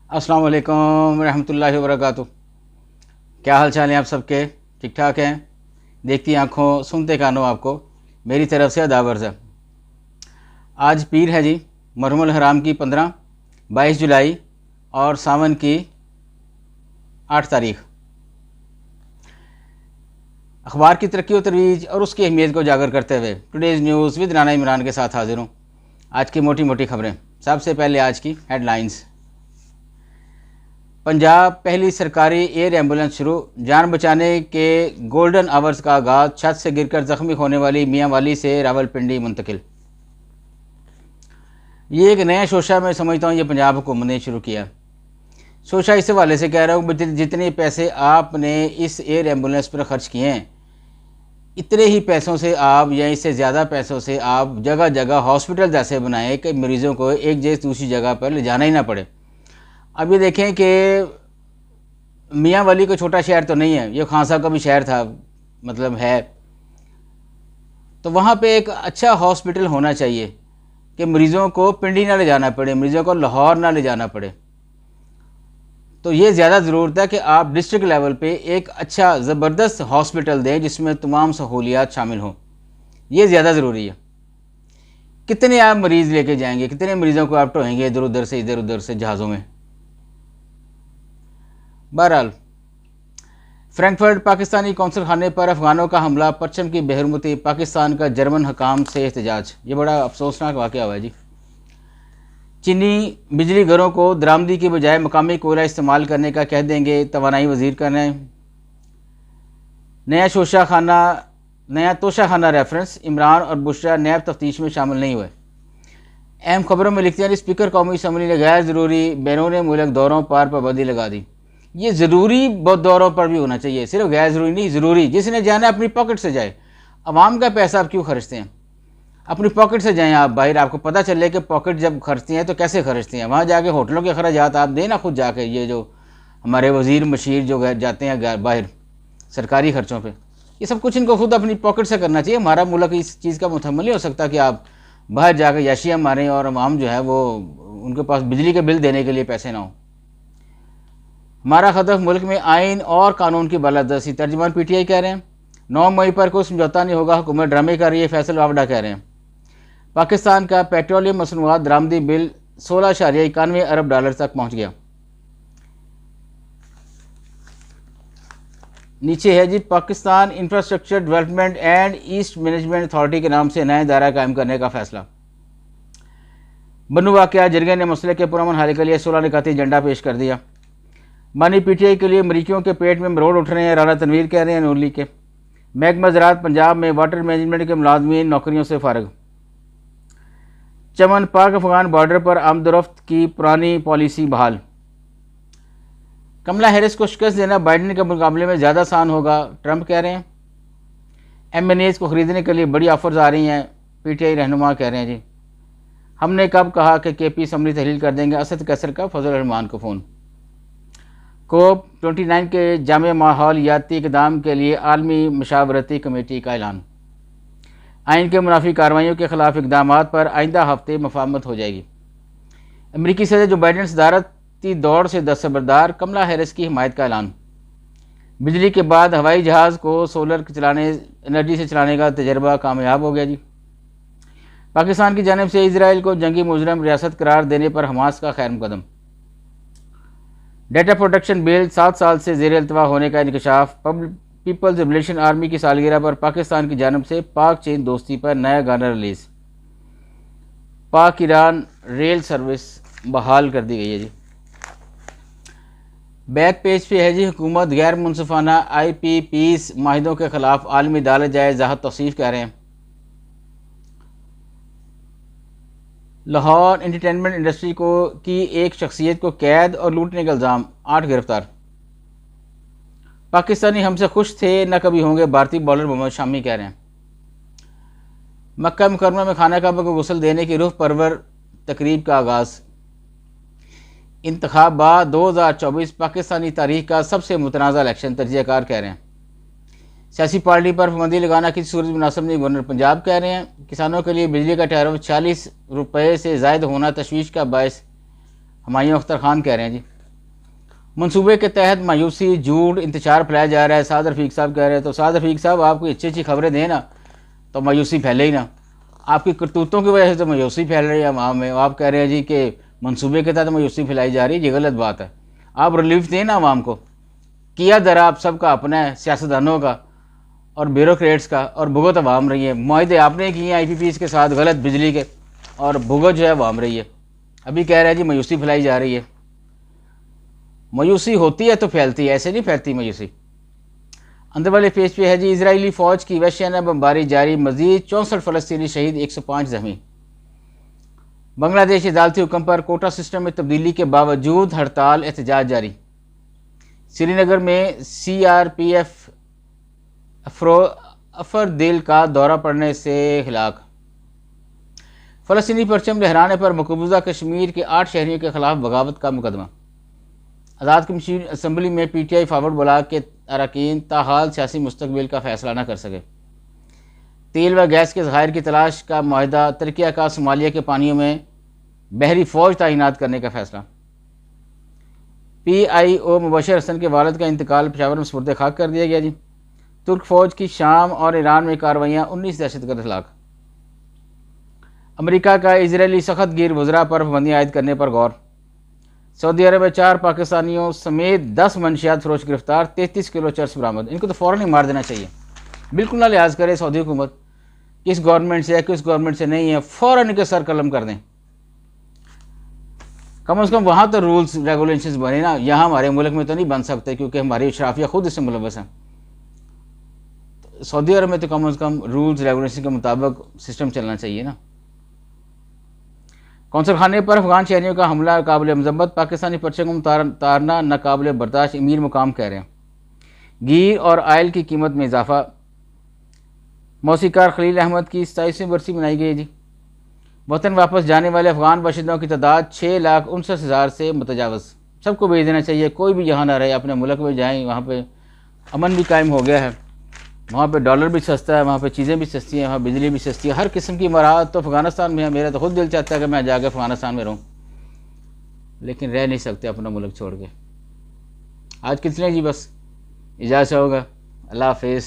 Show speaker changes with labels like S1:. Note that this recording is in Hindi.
S1: अस्सलाम वालेकुम रहमतुल्लाहि व बरकातुहू। क्या हाल चाल है आप सबके? ठीक ठाक हैं? देखती आंखों सुनते कानों आपको मेरी तरफ से अदावर्ज है। आज पीर है जी, मुहर्रमुल हराम की 15, 22 जुलाई और सावन की 8 तारीख। अखबार की तरक्की व तरवीज और उसकी अहमियत को उजागर करते हुए today's news with Rana Imran के साथ हाजिर हूँ। आज की मोटी मोटी खबरें। सबसे पहले आज की हेडलाइंस। पंजाब पहली सरकारी एयर एम्बुलेंस शुरू, जान बचाने के गोल्डन आवर्स का आगाज, छत से गिरकर जख्मी होने वाली मियांवाली से रावलपिंडी मुंतकिल। ये एक नया शोशा मैं समझता हूँ ये पंजाब हुकूमत ने शुरू किया। शोशा इस हवाले से कह रहा हूँ जितने पैसे आपने इस एयर एम्बुलेंस पर खर्च किए हैं, इतने ही पैसों से आप या इससे ज़्यादा पैसों से आप जगह जगह हॉस्पिटल जैसे बनाएं कि मरीज़ों को एक जगह दूसरी जगह पर ले जाना ही ना पड़े। अब ये देखें कि मियांवाली कोई छोटा शहर तो नहीं है, ये खान साहब का भी शहर था, मतलब है, तो वहाँ पे एक अच्छा हॉस्पिटल होना चाहिए कि मरीज़ों को पिंडी ना ले जाना पड़े, मरीज़ों को लाहौर ना ले जाना पड़े। तो ये ज़्यादा ज़रूरत है कि आप डिस्ट्रिक्ट लेवल पे एक अच्छा ज़बरदस्त हॉस्पिटल दें जिसमें तमाम सहूलियात शामिल हों। ये ज़्यादा ज़रूरी है। कितने आप मरीज़ लेके जाएंगे, कितने मरीज़ों को आप ढोएंगे इधर उधर से जहाज़ों में। बहरहाल, फ्रैंकफर्ट पाकिस्तानी कौंसल खाने पर अफगानों का हमला, परचम की बेहरमती, पाकिस्तान का जर्मन हकाम से एहतजाज। ये बड़ा अफसोसनाक वाक़या हुआ है जी। चीनी बिजली घरों को दरामदी की बजाय मकामी कोयला इस्तेमाल करने का कह देंगे, तवानाई वजीर कर रहे हैं। नया तोशाखाना रेफरेंस, इमरान और बुशरा नैब तफ्तीश में शामिल नहीं हुए। अहम खबरों में लिखते हैं स्पीकर कौमी असम्बली ने गैर ज़रूरी बैरून मुल्क दौरों पर पाबंदी लगा दी। ये ज़रूरी दौरों पर भी होना चाहिए, सिर्फ गैर ज़रूरी नहीं, ज़रूरी। जिसने जाना है अपनी पॉकेट से जाए। अवाम का पैसा आप क्यों खर्चते हैं? अपनी पॉकेट से जाएं आप बाहर, आपको पता चले कि पॉकेट जब खर्चती हैं तो कैसे खर्चती हैं। वहाँ जाके होटलों के अखराजात आप दें ना खुद जाके। ये जो हमारे वज़ीर मशीर जो जाते हैं बाहर सरकारी ख़र्चों पर, ये सब कुछ इनको खुद अपनी पॉकेट से करना चाहिए। हमारा मुल्क इस चीज़ का मुतहम्मिल नहीं हो सकता कि आप बाहर जाकर याशियाँ मारें और अवाम जो है वो उनके पास बिजली के बिल देने के लिए पैसे ना हो। हमारा हदफ मुल्क में आइन और कानून की बालादस्ती, तर्जुमान पीटीआई कह रहे हैं। 9 मई पर कोई समझौता नहीं होगा, हुकूमत ड्रामे कर रही है, फैसल वावडा कह रहे हैं। पाकिस्तान का पेट्रोलियम मसनूआत दरामदी बिल 16.91 अरब डॉलर तक पहुँच गया। नीचे है जी, Pakistan infrastructure development and east management authority के नाम से नया दायरा कायम करने का फैसला। बनु वाक़या जरगे ने मसले के पुरअमन हल के लिए 16 निकाती एजेंडा पेश कर दिया। मानी पीटीआई के लिए मरीकियों के पेट में मरोड़ उठ रहे हैं, राना तनवीर कह रहे हैं नूरली के। महकमा ज़राअत पंजाब में वाटर मैनेजमेंट के मुलाजमीन नौकरियों से फारग। चमन पाक अफगान बॉर्डर पर आमदोरफ्त की पुरानी पॉलिसी बहाल। कमला हैरिस को शिकस्त देना बाइडेन के मुकाबले में ज़्यादा आसान होगा, ट्रंप कह रहे हैं। एमएनएज़ को ख़रीदने के लिए बड़ी ऑफर्स आ रही हैं, पीटीआई रहनुमा कह रहे हैं जी। हमने कब कहा कि केपी असम्बली तहलील कर देंगे, असद कैसर का फजल रहमान को फ़ोन। कोप 29 के जामे माहौलियाती इक़दाम के लिए आलमी मशावरती कमेटी का ऐलान। आइन के मुनाफी कार्रवाइयों के खिलाफ इक़दाम पर आइंदा हफ्ते मफाहमत हो जाएगी। अमरीकी सदर जो बाइडेन सदारती दौड़ से दस्तबरदार, कमला हैरिस की हिमायत का ऐलान। बिजली के बाद हवाई जहाज़ को सोलर एनर्जी से चलाने का तजर्बा कामयाब हो गया जी। पाकिस्तान की जानिब से इजराइल को जंगी मुजरम रियासत करार देने पर हमास का खैर मुकदम। डेटा प्रोटेक्शन बिल 7 साल से ज़ेर अल्तवा होने का इंकशाफ। पीपल्स लिबरेशन आर्मी की सालगिरह पर पाकिस्तान की जानिब से पाक चीन दोस्ती पर नया गाना रिलीज़। पाक ईरान रेल सर्विस बहाल कर दी गई है जी। बैक पेज पे है जी, हुकूमत गैर मुनसिफाना IPPs माहिदों के खिलाफ आलमी अदालत जाए, ज़ाहद तौसीफ़ कह रहे हैं। लाहौर एंटरटेनमेंट इंडस्ट्री की एक शख्सियत को कैद और लूटने का इल्ज़ाम, 8 गिरफ्तार। पाकिस्तानी हमसे खुश थे, न कभी होंगे, भारतीय बॉलर मोहम्मद शामी कह रहे हैं। मक्का मुकरमा में खाना काबा को गुस्ल देने की रूह परवर तकरीब का आगाज़। इंतखाबात 2024 पाकिस्तानी तारीख का सबसे मुतनाज़ा इलेक्शन, तजज़ियाकार कह रहे हैं। सियासी पार्टी पर पाबंदी लगाना किसी सूरत मुनासिब नहीं, गवर्नर पंजाब कह रहे हैं। किसानों के लिए बिजली का टैरिफ 40 रुपये से ज़ायद होना तशवीश का बायस, हुमायूं अख्तर खान कह रहे हैं जी। मंसूबे के तहत मायूसी, झूठ, इंतशार फैलाया जा रहा है। साद रफ़ीक साहब कह रहे हैं, तो साद रफ़ीक साहब आप कोई अच्छी अच्छी खबरें दें ना, तो मायूसी फैले ही ना। आपकी करतूतों की वजह से तो मायूसी फैल रही है अवाम में। आप कह रहे हैं जी कि मंसूबे के तहत मायूसी फैलाई जा रही है, ये गलत बात है। आप रिलीफ दें ना अवाम को। किया दर आप सबका अपना है, सियासतदानों का और ब्यूरोक्रेट्स का, और भुगत अवाम रही है। मुआहदे आपने किए हैं IPPs के साथ गलत बिजली के, और भुगत जो है अवाम रही है। अभी कह रहे हैं जी मायूसी फैलाई जा रही है। मायूसी होती है तो फैलती है, ऐसे नहीं फैलती मायूसी। अंदर वाले पेज पे है जी, इजरायली फ़ौज की वहशियाना बमबारी जारी, मजीद 64 फ़लस्तीनी शहीद, 105 जख्मी। बांग्लादेश अदालती हुक्म पर कोटा सिस्टम में तब्दीली के बावजूद हड़ताल एहतजाज जारी। श्रीनगर में CRPF अफर दिल का दौरा पड़ने से हिलाक। फ़लस्तीनी परचम लहराने पर मकबूजा कश्मीर के 8 शहरियों के खिलाफ बगावत का मुकदमा। आज़ाद कश्मीर असम्बली में PTI फॉरवर्ड ब्लॉक के अरकान ताहाल सियासी मुस्तकबिल का फैसला न कर सके। तेल व गैस के ज़खायर की तलाश का मुआहदा, तुर्की का सोमालिया के पानियों में बहरी फ़ौज तैनात करने का फैसला। PIO मुबशर हसन के वालिद का इंतकाल, पेशावर में सुपुर्द खाक कर दिया गया जी। तुर्क फ़ौज की शाम और ईरान में कार्रवाइयाँ, 19 दहशतगर्द हलाक। अमरीका का इजरायली सख्त गिर वज़रा पर पाबंदी आयद करने पर गौर। सऊदी अरब में 4 पाकिस्तानियों समेत 10 मंशियात फरोश गिरफ्तार, 33 किलो चर्स बरामद। इनको तो फ़ौरन ही मार देना चाहिए। बिल्कुल ना लिहाज करे सऊदी हुकूमत किस गवर्नमेंट से है, किस गवर्नमेंट से नहीं है, फ़ौरन इनके सर कलम कर दें। कम से कम वहाँ तो रूल्स रेगुलेशंस बने ना, यहाँ हमारे मुल्क में तो नहीं बन सकते, क्योंकि हमारी शराफिया खुद इससे मुलव्वस हैं। सऊदी अरब में तो कम से कम रूल्स रेगुलेशन के मुताबिक सिस्टम चलना चाहिए ना। कौंसल खाने पर अफगान शहरियों का हमला काबिल मजम्मत, पाकिस्तानी परचम तारना नाकाबिल बर्दाश्त, अमीर मुकाम कह रहे हैं। घी और आयल की कीमत में इजाफा। मौसीकार खलील अहमद की 27वीं बरसी मनाई गई जी। वतन वापस जाने वाले अफगान बाशिंदों की तादाद 6,59,000 से मुतजावज़। सबको भेज देना चाहिए, कोई भी यहाँ ना रहे, अपने मुल्क में जाएँ, वहाँ पर अमन भी कायम हो गया है। वहाँ पे डॉलर भी सस्ता है, वहाँ पे चीज़ें भी सस्ती हैं, वहाँ बिजली भी सस्ती है, हर किस्म की मराहत तो अफ़गानिस्तान में है। मेरा तो खुद दिल चाहता है कि मैं जाकर अफ़गानिस्तान में रहूँ, लेकिन रह नहीं सकते अपना मुल्क छोड़ के। आज कितने जी, बस इजाज़त होगा। अल्लाह हाफ़िज़।